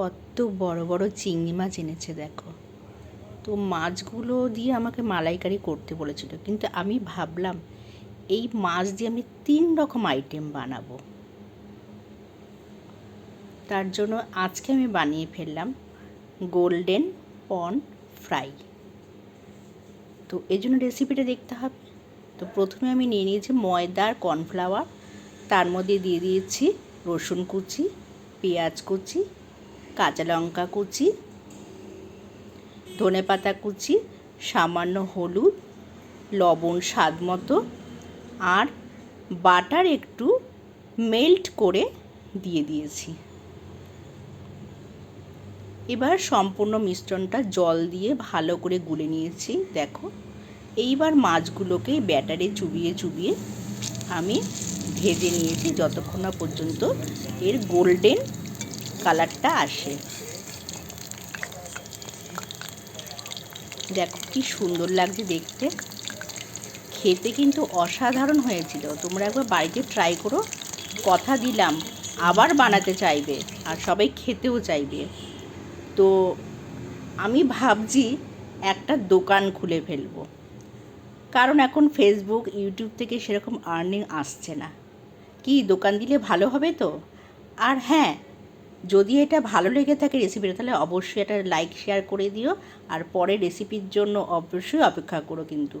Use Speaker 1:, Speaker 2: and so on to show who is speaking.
Speaker 1: কত বড় বড় চিংড়ি মাছ এনেছে দেখো। তো মাছগুলো দিয়ে আমাকে মালাইকারি করতে বলেছিল, কিন্তু আমি ভাবলাম এই মাছ দিয়ে আমি 3 রকম আইটেম বানাবো। তার জন্য আজকে আমি বানিয়ে ফেললাম গোল্ডেন পন ফ্রাই। তো এই জন্য রেসিপিটা দেখতে হবে। তো প্রথমে আমি নিয়ে নিয়েছি ময়দার কর্নফ্লাওয়ার, তার মধ্যে দিয়ে দিয়েছি রসুন কুচি, পেঁয়াজ কুচি, কাঁচা লঙ্কা কুচি, ধনেপাতা কুচি, সামান্য হলুদ, লবণ স্বাদ মতো, আর বাটার একটু মেল্ট করে দিয়ে দিয়েছি। এবার সম্পূর্ণ মিশ্রণটা জল দিয়ে ভালো করে গুলে নিয়েছি দেখো। এইবার মাছগুলোকে ব্যাটারে চুবিয়ে চুবিয়ে আমি ভেজে নিয়েছি যতক্ষণ না পর্যন্ত এর গোল্ডেন কালারটা আসে। দেখো কি সুন্দর লাগছে দেখতে, খেতে কিন্তু অসাধারণ হয়েছিল। তোমরা একবার বাড়িতে ট্রাই করো, কথা দিলাম আবার বানাতে চাইবে আর সবাই খেতেও চাইবে। তো আমি ভাবছি একটা দোকান খুলে ফেলবো, কারণ এখন ফেসবুক ইউটিউব থেকে সেরকম আর্নিং আসছে না। কি দোকান দিলে ভালো হবে তো? আর হ্যাঁ, যদি এটা ভালো লেগে থাকে রেসিপিটা, তাহলে অবশ্যই এটা লাইক শেয়ার করে দিও, আর পরের রেসিপির জন্য অবশ্যই অপেক্ষা করো কিন্তু।